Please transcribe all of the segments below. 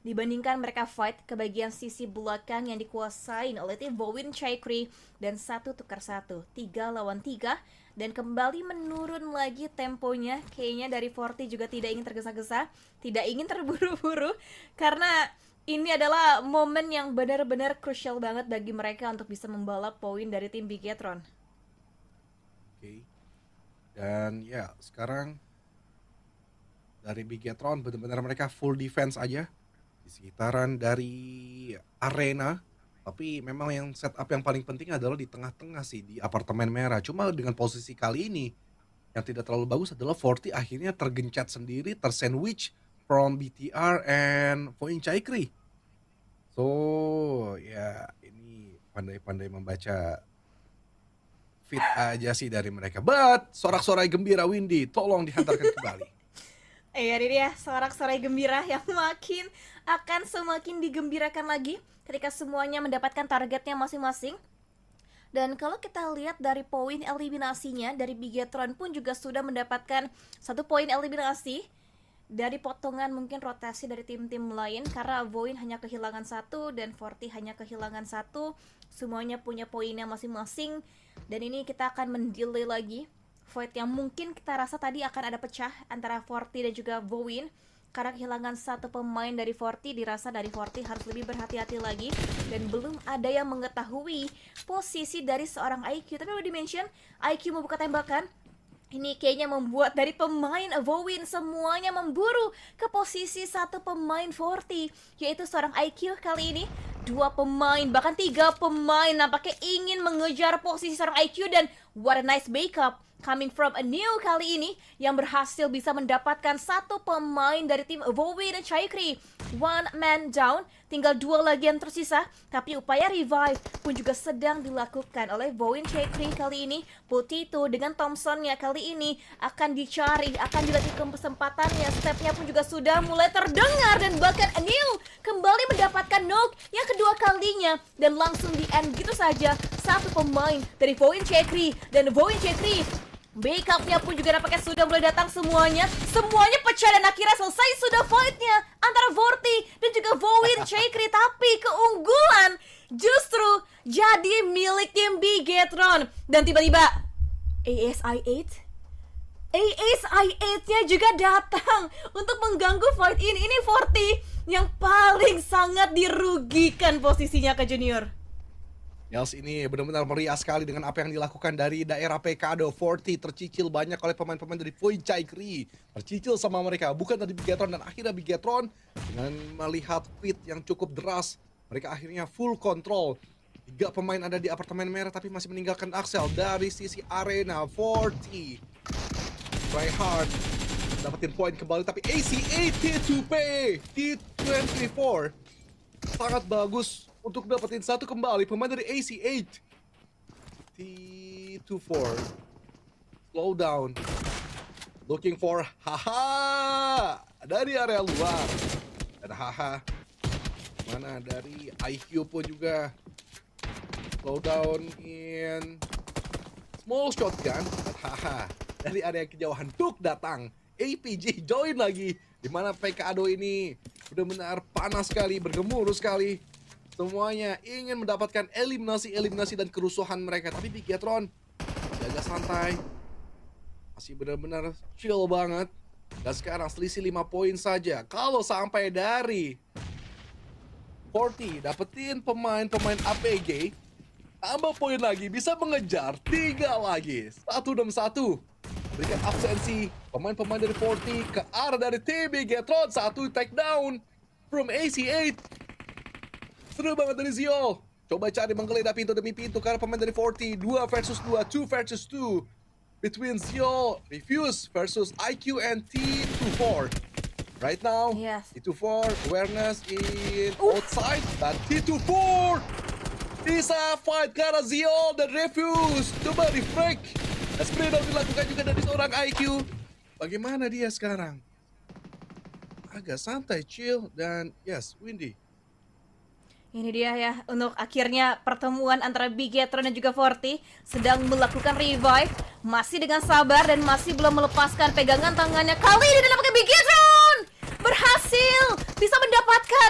dibandingkan mereka fight ke bagian sisi belakang yang dikuasain oleh tim Bowin Chaikri dan 1-1, 3 lawan 3, dan kembali menurun lagi temponya. Kayaknya dari Forti juga tidak ingin tergesa-gesa, tidak ingin terburu-buru, karena ini adalah momen yang benar-benar crucial banget bagi mereka untuk bisa membalap poin dari tim Bigetron. Oke. Dan ya sekarang dari Bigetron benar-benar mereka full defense aja di sekitaran dari arena. Tapi memang yang setup yang paling penting adalah di tengah-tengah sih, di apartemen merah. Cuma dengan posisi kali ini yang tidak terlalu bagus adalah Forti akhirnya tergencet sendiri, tersandwich from BTR and Voin Chaikri. So ya ini pandai-pandai membaca fit aja sih dari mereka. But sorak-sorai gembira Windy, tolong dihantarkan kembali. Ini dia sorak-sorai gembira yang akan semakin digembirakan lagi ketika semuanya mendapatkan targetnya masing-masing. Dan kalau kita lihat dari poin eliminasinya, dari Bigetron pun juga sudah mendapatkan 1 poin eliminasi dari potongan mungkin rotasi dari tim-tim lain, karena Voin hanya kehilangan 1 dan Forti hanya kehilangan 1. Semuanya punya poinnya masing-masing, dan ini kita akan mendelay lagi fight yang mungkin kita rasa tadi akan ada pecah antara Forti dan juga Voin. Karena kehilangan 1 pemain dari Forti, dirasa dari Forti harus lebih berhati-hati lagi, dan belum ada yang mengetahui posisi dari seorang IQ. Tapi udah di-mention IQ membuka tembakan. Ini kayaknya membuat dari pemain Voin semuanya memburu ke posisi 1 pemain Forti, yaitu seorang IQ kali ini. 2 pemain, bahkan 3 pemain nampaknya ingin mengejar posisi seorang IQ, dan what a nice backup coming from a new kali ini yang berhasil bisa mendapatkan 1 pemain dari tim Voin dan Chaikri. 1 man down, tinggal 2 lagi yang tersisa, tapi upaya revive pun juga sedang dilakukan oleh Voin Chaikri kali ini. Potito dengan Thompsonnya kali ini akan dicari, akan dilakukan kesempatannya, stepnya pun juga sudah mulai terdengar, dan bahkan Anil kembali mendapatkan knock yang kedua kalinya, dan langsung di end gitu saja. 1 pemain dari Voin Chaikri, dan Voin Chaikri backupnya pun juga nampaknya sudah mulai datang semuanya. Semuanya pecah dan akhirnya selesai sudah fightnya antara Forti dan juga Voin Chaikri. Tapi keunggulan justru jadi milik tim Bigetron. Dan tiba-tiba ASI8-nya juga datang untuk mengganggu fight ini. Ini Forti yang paling sangat dirugikan posisinya ke Junior. Yels, ini benar-benar meriah sekali dengan apa yang dilakukan dari daerah Pekado. Forti tercicil banyak oleh pemain-pemain dari Voin Chaikri. Tercicil sama mereka, bukan dari Bigetron. Dan akhirnya Bigetron dengan melihat fit yang cukup deras, mereka akhirnya full control. 3 pemain ada di apartemen merah tapi masih meninggalkan Axel dari sisi arena. Forti try hard dapetin poin kembali, tapi AC8 T2P T24 sangat bagus untuk dapetin 1 kembali pemain dari AC8. T24 slow down, looking for haha dari area luar. Ada haha mana dari IQ pun juga slow down in small shotgun. Haha dari area kejauhan Duk datang, APG join lagi, dimana PKADO ini benar-benar panas sekali, bergemuruh sekali. Semuanya ingin mendapatkan eliminasi dan kerusuhan mereka. Tapi Bigetron jaga santai, masih benar-benar chill banget. Dan sekarang selisih 5 poin saja. Kalau sampai dari Forti dapetin pemain-pemain APG, tambah poin lagi, bisa mengejar 3 lagi. 1-1. Berikan absensi pemain-pemain dari Forti ke arah dari tim Bigetron. 1 takedown from AC8. Seru banget dari Zio. Coba cari menggeledah pintu demi pintu karena pemain dari Forti 2 versus 2, 2 versus 2. Between Zio, Refuse versus IQ and T24. Right now, Yes. T24 awareness in outside, dan T24 bisa fight karena Zio dan Refuse. Coba refrag. Spray down dilakukan juga dari seorang IQ. Bagaimana dia sekarang? Agak santai, chill, dan yes, Windy. Ini dia ya, untuk akhirnya pertemuan antara Bigetron dan juga Forti sedang melakukan revive, masih dengan sabar dan masih belum melepaskan pegangan tangannya. Kali ini nampaknya Bigetron berhasil bisa mendapatkan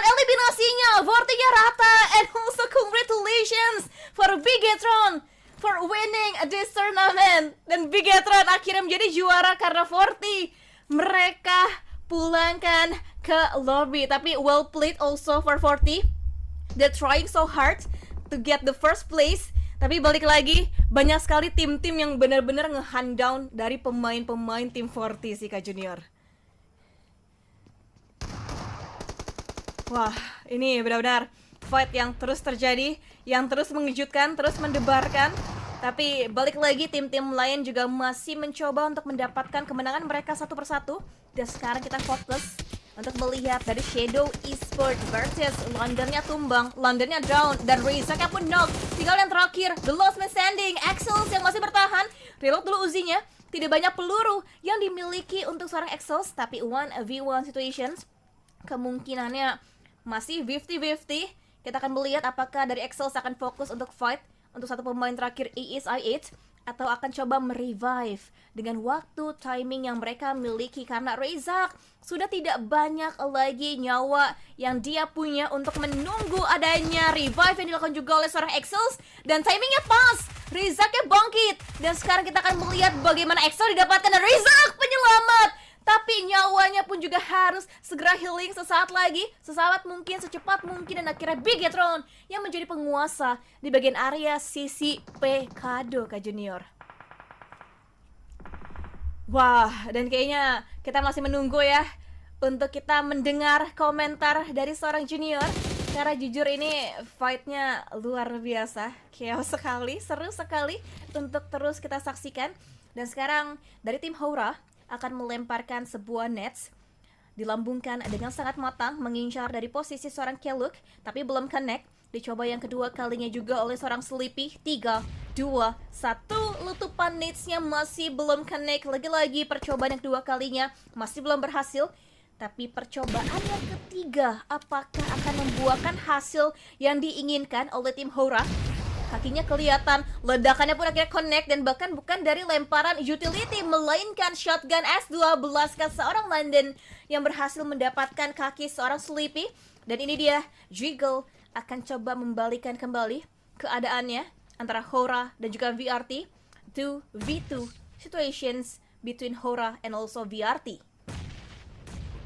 Vortinya rata, and also congratulations for Bigetron for winning this tournament. Dan Bigetron akhirnya menjadi juara karena Vorti mereka pulangkan ke lobby. Tapi well played also for Vorti. They're trying so hard to get the first place. Tapi balik lagi, banyak sekali tim-tim yang benar-benar nge-hunt down dari pemain-pemain tim Forti sih Kak Junior. Wah, ini benar-benar fight yang terus terjadi, yang terus mengejutkan, terus mendebarkan. Tapi balik lagi, tim-tim lain juga masih mencoba untuk mendapatkan kemenangan mereka satu persatu. Dan sekarang kita fokus untuk melihat dari Shadow Esports versus Londonnya tumbang, Londonnya down, dan Rizak pun knock. Tinggal yang terakhir, The Last Man Standing, Exels yang masih bertahan. Reload dulu Uzinya, tidak banyak peluru yang dimiliki untuk seorang Exels, tapi 1v1 situations kemungkinannya masih 50-50. Kita akan melihat apakah dari Exels akan fokus untuk fight untuk satu pemain terakhir ASI8, atau akan coba merevive dengan waktu timing yang mereka miliki, karena Rizak sudah tidak banyak lagi nyawa yang dia punya untuk menunggu adanya revive yang dilakukan juga oleh seorang Exels. Dan timingnya pas, Rizaknya bangkit, dan sekarang kita akan melihat bagaimana Exels didapatkan, dan Rizak penyelamat. Tapi nyawanya pun juga harus segera healing sesaat lagi, sesaat mungkin, secepat mungkin. Dan akhirnya Bigetron yang menjadi penguasa di bagian area sisi Pekado, Kak Junior. Wah, dan kayaknya kita masih menunggu ya untuk kita mendengar komentar dari seorang Junior. Karena jujur ini fight-nya luar biasa, chaos sekali, seru sekali untuk terus kita saksikan. Dan sekarang dari tim Hora akan melemparkan sebuah nets, dilambungkan dengan sangat matang, mengincar dari posisi seorang Keluk, tapi belum connect. Dicoba yang kedua kalinya juga oleh seorang Sleepy. 3, 2, 1. Letupan netsnya masih belum connect. Lagi-lagi percobaan yang kedua kalinya masih belum berhasil. Tapi percobaan yang ketiga, apakah akan membuahkan hasil yang diinginkan oleh tim Hora? Kakinya kelihatan, ledakannya pun akhirnya connect, dan bahkan bukan dari lemparan utility, melainkan shotgun S12 ke seorang London yang berhasil mendapatkan kaki seorang Sleepy. Dan ini dia, Jiggle akan coba membalikan kembali keadaannya antara Hora dan juga VRT. 2v2 situations between Hora and also VRT.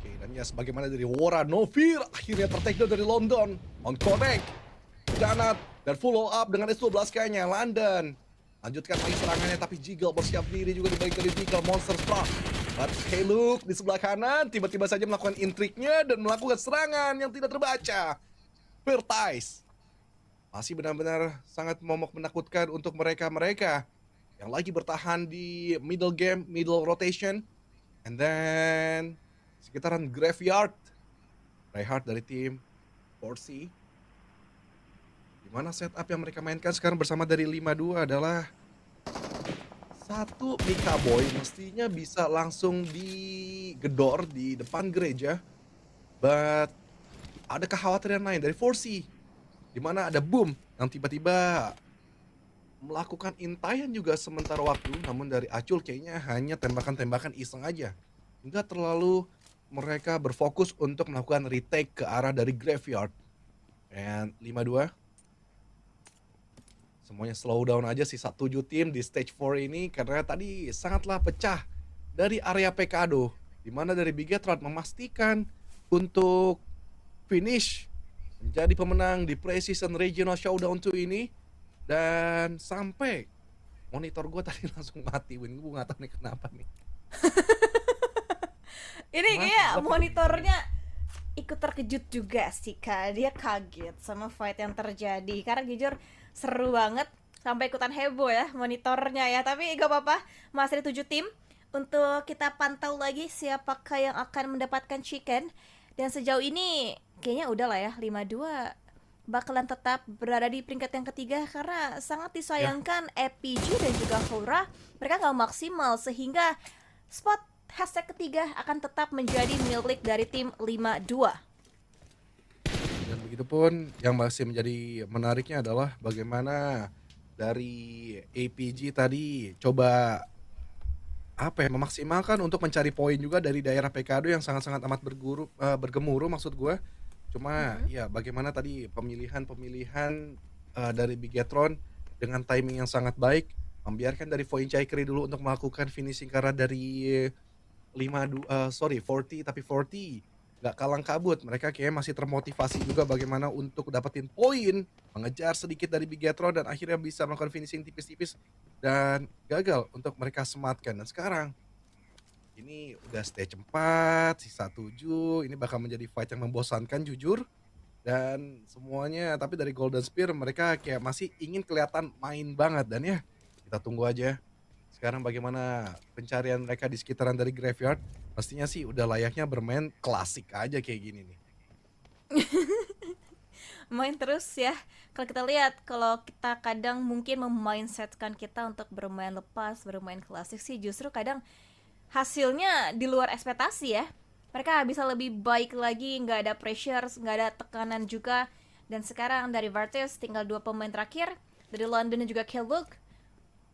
Oke, dan ya sebagaimana dari Wora, Novir akhirnya tertake dari London. On connect, Janat, dan follow up dengan S12 kayaknya. London lanjutkan lagi serangannya, tapi Jiggle bersiap diri juga di bagian dari Jiggle. Monster Struck, but Keluk di sebelah kanan tiba-tiba saja melakukan intriknya dan melakukan serangan yang tidak terbaca. Vertice masih benar-benar sangat momok menakutkan untuk mereka-mereka yang lagi bertahan di middle game, middle rotation. And then sekitaran Graveyard, Reinhardt dari tim 4C. Dimana setup yang mereka mainkan sekarang bersama dari 5-2 adalah satu Mika Boy mestinya bisa langsung digedor di depan gereja, but ada kekhawatiran lain dari 4C, dimana ada Boom yang tiba-tiba melakukan intayan juga sementara waktu, namun dari Acul kayaknya hanya tembakan-tembakan iseng aja, nggak terlalu mereka berfokus untuk melakukan retake ke arah dari Graveyard. And 5-2 semuanya slow down aja, sisa 7 tim di stage 4 ini karena tadi sangatlah pecah dari area Pekado, dimana dari Bigetron memastikan untuk finish menjadi pemenang di Precision Regional Showdown 2 ini. Dan sampai monitor gue tadi langsung mati, Win, gue gak tahu nih kenapa nih. Ini kayak monitornya ikut terkejut juga sih Kak, dia kaget sama fight yang terjadi. Karena jujur seru banget, sampai ikutan heboh ya monitornya ya. Tapi gak apa-apa, masih ada 7 tim untuk kita pantau lagi siapakah yang akan mendapatkan chicken. Dan sejauh ini kayaknya udah lah ya, 5-2 bakalan tetap berada di peringkat yang ketiga karena sangat disayangkan EPG dan juga Hora mereka gak maksimal, sehingga spot hashtag ketiga akan tetap menjadi milik dari tim 5-2. Dan begitupun yang masih menjadi menariknya adalah bagaimana dari APG tadi coba memaksimalkan untuk mencari poin juga dari daerah Pekado yang sangat-sangat amat bergemuruh maksud gue. Cuma Mhm. ya bagaimana tadi pemilihan-pemilihan, dari Bigetron dengan timing yang sangat baik, membiarkan dari Voinchaikai dulu untuk melakukan finishing karena dari 40 tapi 40 nggak kalang kabut. Mereka kayaknya masih termotivasi juga bagaimana untuk dapetin poin, mengejar sedikit dari Bigetron dan akhirnya bisa melakukan finishing tipis-tipis dan gagal untuk mereka sematkan. Dan sekarang ini udah stage 4, sisa 7, ini bakal menjadi fight yang membosankan jujur. Dan semuanya tapi dari Golden Spear mereka kayak masih ingin kelihatan main banget dan ya, kita tunggu aja sekarang bagaimana pencarian mereka di sekitaran dari graveyard. Pastinya sih udah layaknya bermain klasik aja kayak gini nih. Main terus ya. Kalau kita lihat, kalau kita kadang mungkin memindsetkan kita untuk bermain lepas, bermain klasik sih justru kadang hasilnya di luar ekspektasi ya. Mereka bisa lebih baik lagi, nggak ada pressure, nggak ada tekanan juga. Dan sekarang dari Vartis tinggal 2 pemain terakhir, dari London dan juga Kellogg,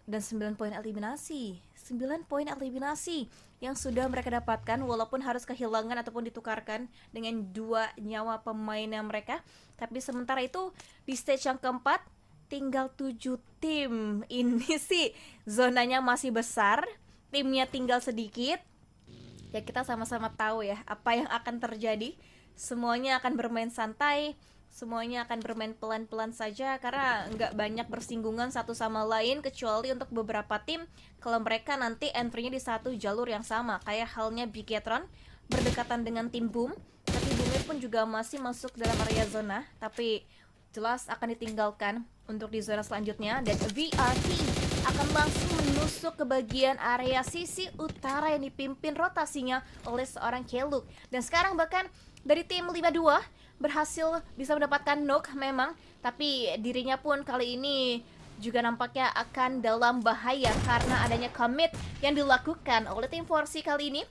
dan 9 poin eliminasi. 9 poin eliminasi yang sudah mereka dapatkan walaupun harus kehilangan ataupun ditukarkan dengan 2 nyawa pemainnya mereka. Tapi sementara itu di stage yang keempat tinggal 7 tim. Ini sih zonanya masih besar, timnya tinggal sedikit. Ya kita sama-sama tahu ya apa yang akan terjadi. Semuanya akan bermain santai, semuanya akan bermain pelan-pelan saja karena nggak banyak bersinggungan satu sama lain kecuali untuk beberapa tim kalau mereka nanti entry-nya di satu jalur yang sama kayak halnya Bigetron berdekatan dengan tim Boom, tapi Boomnya pun juga masih masuk dalam area zona tapi jelas akan ditinggalkan untuk di zona selanjutnya dan VRT akan langsung menusuk ke bagian area sisi utara yang dipimpin rotasinya oleh seorang Kellogg. Dan sekarang bahkan dari tim 52 berhasil bisa mendapatkan knock memang, tapi dirinya pun kali ini juga nampaknya akan dalam bahaya karena adanya commit yang dilakukan oleh tim Forsi kali ini.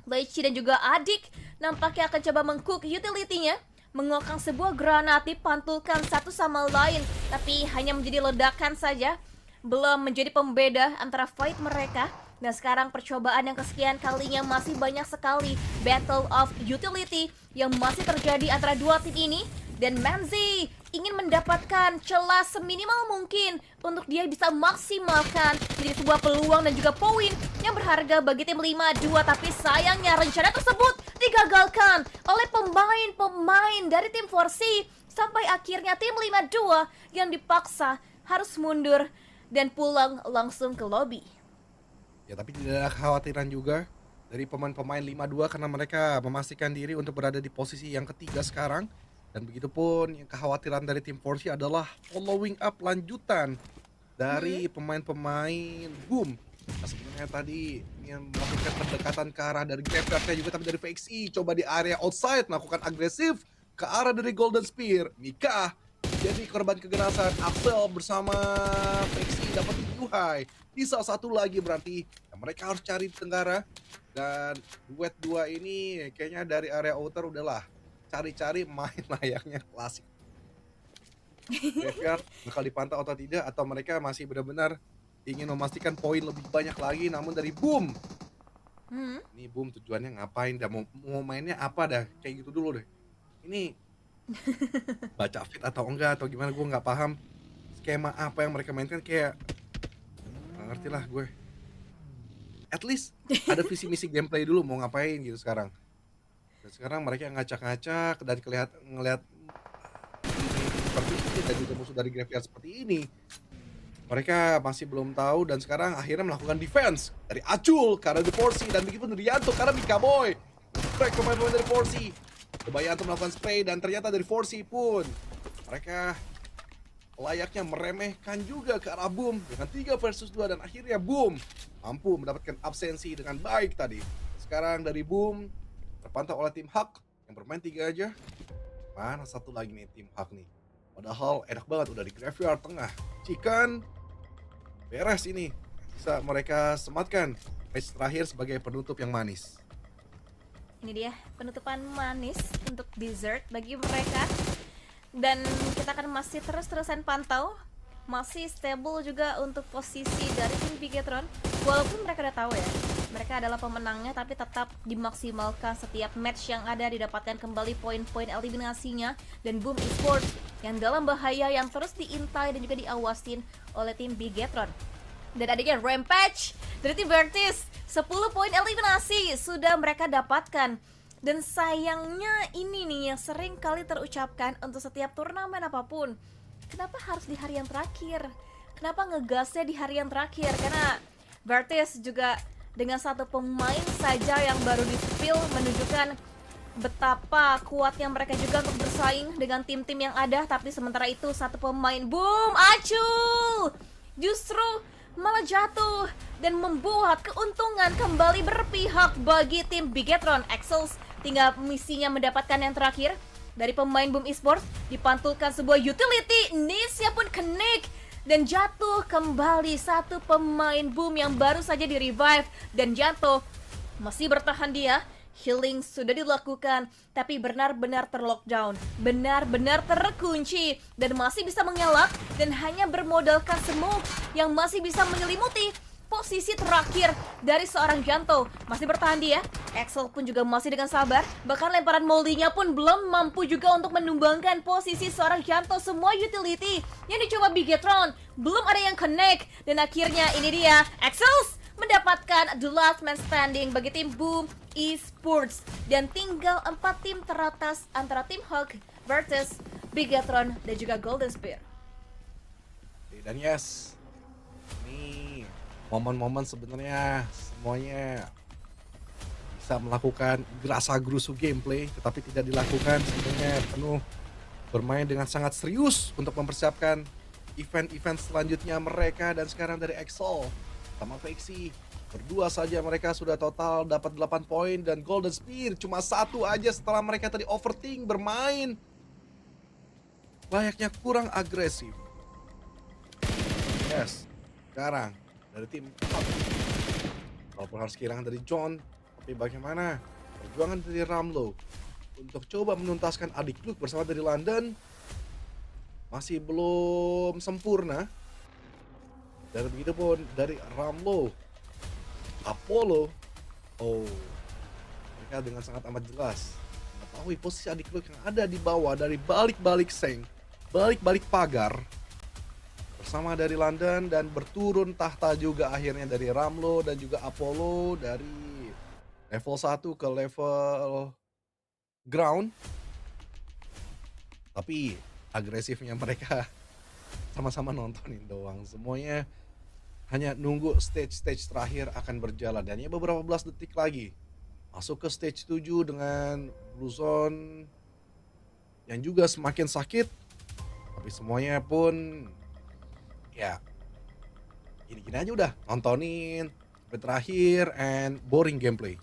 Leichi dan juga Adik nampaknya akan coba mengcook utility-nya, mengokang sebuah granat dipantulkan satu sama lain, tapi hanya menjadi ledakan saja, belum menjadi pembeda antara fight mereka. Dan sekarang percobaan yang kesekian kalinya masih banyak sekali battle of utility yang masih terjadi antara dua tim ini. Dan Manzi ingin mendapatkan celah seminimal mungkin untuk dia bisa maksimalkan jadi sebuah peluang dan juga poin yang berharga bagi tim 5-2. Tapi sayangnya rencana tersebut digagalkan oleh pemain-pemain dari tim Forsi sampai akhirnya tim 5-2 yang dipaksa harus mundur dan pulang langsung ke lobby. Ya tapi tidak ada kekhawatiran juga dari pemain-pemain 5-2 karena mereka memastikan diri untuk berada di posisi yang ketiga sekarang. Dan begitupun yang kekhawatiran dari tim Forsi adalah following up lanjutan dari pemain-pemain Boom. Nah, sebenarnya tadi ingin melakukan pendekatan ke arah dari Graveyard juga tapi dari VXI coba di area outside melakukan agresif ke arah dari Golden Spear. Mika jadi korban kekerasan. Axel bersama VXI dapat Yuhai. Bisa satu lagi berarti ya, mereka harus cari di tenggara. Dan duet dua ini kayaknya dari area outer udahlah cari-cari main layaknya klasik. Graveyard bakal dipantau atau tidak atau mereka masih benar-benar ingin memastikan poin lebih banyak lagi namun dari Boom. Ini Boom tujuannya ngapain dah mau mainnya apa dah kayak gitu dulu deh. Ini baca fit atau enggak atau gimana gue nggak paham skema apa yang mereka mainkan kayak nggak ngerti lah gue. At least ada visi misi gameplay dulu mau ngapain gitu sekarang. Dan sekarang mereka ngacak-ngacak dan ngelihat seperti ini dan juga musuh dari Graveyard seperti ini. Mereka masih belum tahu dan sekarang akhirnya melakukan defense dari Acul karena The Forsi dan begitu Rianto karena Mika Boy. Break pemain-pemain dari Forsi. Coba Yanto melakukan spray dan ternyata dari Forsi pun mereka layaknya meremehkan juga ke arah Boom dengan 3 versus 2 dan akhirnya Boom mampu mendapatkan absensi dengan baik tadi. Sekarang dari Boom terpantau oleh tim Hak yang bermain 3 aja. Mana satu lagi nih tim Hak nih. Padahal enak banget udah di Graveyard tengah. Chicken beres ini. Bisa mereka sematkan match terakhir sebagai penutup yang manis. Ini dia penutupan manis untuk dessert bagi mereka. Dan kita akan masih terus-terusan pantau, masih stable juga untuk posisi dari tim Bigetron. Walaupun mereka udah tahu ya, Mereka adalah pemenangnya, tapi tetap dimaksimalkan setiap match yang ada, didapatkan kembali poin-poin eliminasinya. Dan Boom Esports yang dalam bahaya, yang terus diintai dan juga diawasin oleh tim Bigetron. Dan adanya Rampage dari tim Vertis, 10 poin eliminasi sudah mereka dapatkan. Dan sayangnya ini nih yang sering kali terucapkan untuk setiap turnamen apapun. Kenapa harus di hari yang terakhir? Kenapa ngegasnya di hari yang terakhir? Karena Vertis juga dengan satu pemain saja yang baru di-spill menunjukkan betapa kuatnya mereka juga untuk bersaing dengan tim-tim yang ada. Tapi sementara itu satu pemain, boom, Acul, justru malah jatuh dan membuat keuntungan kembali berpihak bagi tim Bigetron. Axels tinggal misinya mendapatkan yang terakhir dari pemain Boom Esports, dipantulkan sebuah utility, Nisnya pun connect dan jatuh kembali satu pemain Boom yang baru saja di revive dan jatuh. Masih bertahan dia, healing sudah dilakukan, tapi benar-benar terlockdown, benar-benar terkunci dan masih bisa mengelak dan hanya bermodalkan smoke yang masih bisa menyelimuti posisi terakhir dari seorang Janto. Masih bertahan dia, Axel pun juga masih dengan sabar, bahkan lemparan moldinya pun belum mampu juga untuk menumbangkan posisi seorang Janto. Semua utility yang dicoba Bigetron belum ada yang connect, dan akhirnya ini dia, Axel mendapatkan the last man standing bagi tim Boom Esports. Dan tinggal 4 tim teratas antara tim Hawk, Vertus, Bigetron, dan juga Golden Spear. Dan yes, ini momen-momen sebenarnya semuanya bisa melakukan gerasa-gerusu gameplay, tetapi tidak dilakukan. Sebenarnya penuh bermain dengan sangat serius untuk mempersiapkan event-event selanjutnya mereka. Dan sekarang dari Exol sama Vexi berdua saja mereka sudah total dapat 8 poin, dan Golden Spear cuma 1 aja setelah mereka tadi overthink bermain layaknya kurang agresif. Yes, sekarang dari tim Hawk, walaupun harus kehilangan dari John, tapi bagaimana perjuangan dari Ramlo untuk coba menuntaskan adik Luke bersama dari London masih belum sempurna. Dan begitu pun dari Ramlo, Apollo, mereka dengan sangat amat jelas mengetahui posisi adik Luke yang ada di bawah dari balik-balik seng, balik-balik pagar bersama dari London, dan berturun tahta juga akhirnya dari Ramlo dan juga Apollo dari level 1 ke level ground. Tapi agresifnya mereka sama-sama nontonin doang. Semuanya hanya nunggu stage-stage terakhir akan berjalan, dan ya beberapa belas detik lagi masuk ke stage 7 dengan Blue Zone yang juga semakin sakit. Tapi semuanya pun ya gini-gini aja udah nontonin sampai terakhir, and boring gameplay.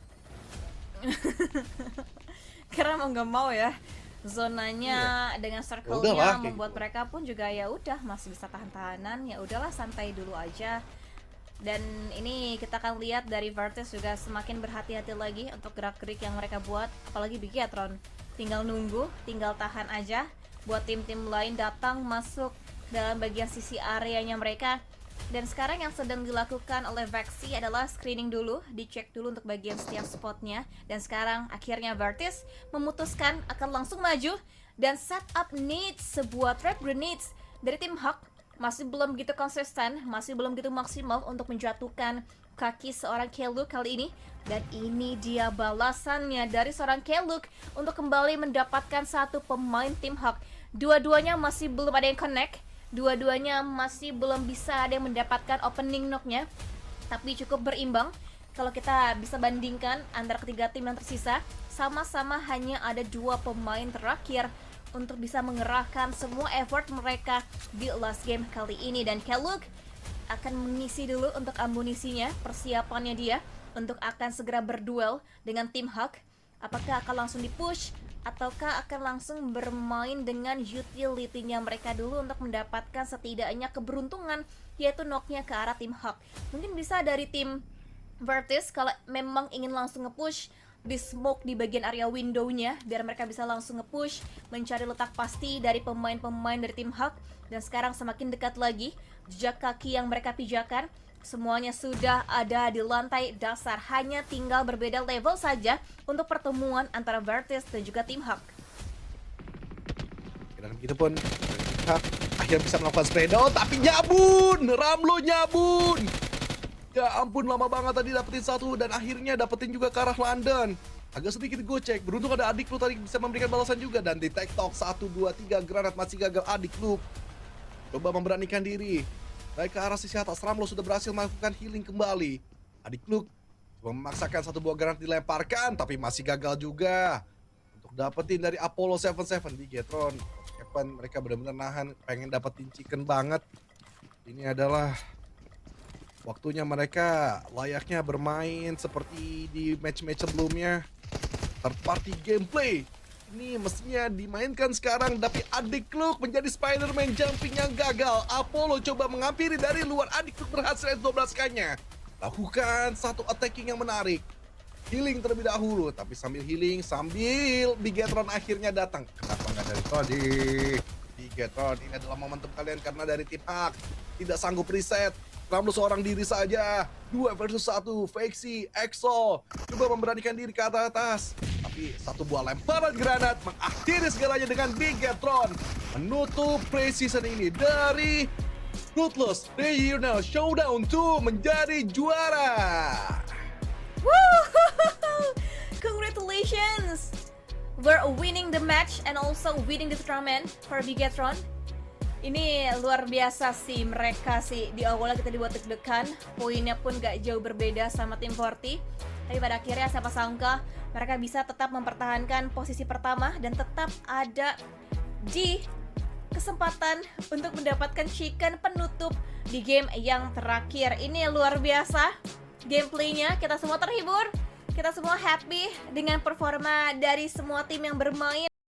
Karena mau nggak mau ya, zonanya dengan Udahlah, circle-nya kayak membuat gitu. mereka pun juga ya udah masih bisa tahan-tahanan, ya udahlah santai dulu aja. Dan ini kita akan lihat dari Vertus juga semakin berhati-hati lagi untuk gerak-gerik yang mereka buat, apalagi Bigetron tinggal nunggu, tinggal tahan aja buat tim-tim lain datang masuk dalam bagian sisi areanya mereka. Dan sekarang yang sedang dilakukan oleh Vexi adalah screening dulu, dicek dulu untuk bagian setiap spotnya. Dan sekarang akhirnya Vertis memutuskan akan langsung maju dan set up needs, sebuah trap grenades dari tim Hawk. Masih belum begitu konsisten, masih belum begitu maksimal untuk menjatuhkan kaki seorang Keluk kali ini. Dan ini dia balasannya dari seorang Keluk untuk kembali mendapatkan satu pemain tim Hawk. Dua-duanya masih belum ada yang connect, dua-duanya masih belum bisa ada yang mendapatkan opening knock-nya, tapi cukup berimbang. Kalau kita bisa bandingkan antara ketiga tim yang tersisa, sama-sama hanya ada 2 pemain terakhir untuk bisa mengerahkan semua effort mereka di last game kali ini. Dan Keluk akan mengisi dulu untuk amunisinya, persiapannya dia untuk akan segera berduel dengan tim Hawk. Apakah akan langsung di-push ataukah akan langsung bermain dengan utility-nya mereka dulu untuk mendapatkan setidaknya keberuntungan, yaitu knock-nya ke arah tim Hawk. Mungkin bisa dari tim Vertis kalau memang ingin langsung nge-push di smoke di bagian area window-nya, biar mereka bisa langsung nge-push, mencari letak pasti dari pemain-pemain dari tim Hawk. Dan sekarang semakin dekat lagi jejak kaki yang mereka pijakan Semuanya sudah ada di lantai dasar, hanya tinggal berbeda level saja untuk pertemuan antara Virtus dan juga Tim Hawk. Dan begitu pun akhirnya bisa melakukan spray down, tapi nyabun, Ramlo nyabun. Ya ampun, lama banget tadi dapetin satu dan akhirnya dapetin juga ke arah London. Agak sedikit gocek, beruntung ada adik lu tadi bisa memberikan balasan juga. Dan di TikTok 1, 2, 3 granat masih gagal adik lu. Coba memberanikan diri. Naik ke arah sisi atas, Ramlo sudah berhasil melakukan healing kembali. Adik lu coba memaksakan satu buah granat dilemparkan, tapi masih gagal juga. Untuk dapetin dari Apollo 77 di Bigetron. Kapan mereka benar-benar nahan, pengen dapetin chicken banget. Ini adalah waktunya mereka layaknya bermain seperti di match-match sebelumnya. Third party gameplay ini mestinya dimainkan sekarang, tapi adik Luke menjadi Spider-Man jumping yang gagal. Apollo coba mengampiri dari luar, adik Luke berhasil 12K-nya. Lakukan satu attacking yang menarik. Healing terlebih dahulu, tapi sambil healing, sambil Bigetron akhirnya datang. Kenapa nggak dari tadi? Bigetron, ini adalah momentum kalian karena dari tim Hawk tidak sanggup reset. Ramlo seorang diri saja, 2 versus 1, Faxi, Exo, coba memberanikan diri ke atas. Tapi satu buah lemparan granat mengakhiri segalanya dengan Bigetron menutup pre-season ini dari Ruthless Regional Showdown 2 menjadi juara. Woo! Congratulations! We're winning the match and also winning the tournament for Bigetron. Ini luar biasa sih mereka sih. Di awalnya kita dibuat deg-degan, poinnya pun gak jauh berbeda sama tim 40. Tapi pada akhirnya siapa sangka mereka bisa tetap mempertahankan posisi pertama dan tetap ada di kesempatan untuk mendapatkan chicken penutup di game yang terakhir. Ini luar biasa gameplaynya, kita semua terhibur, kita semua happy dengan performa dari semua tim yang bermain.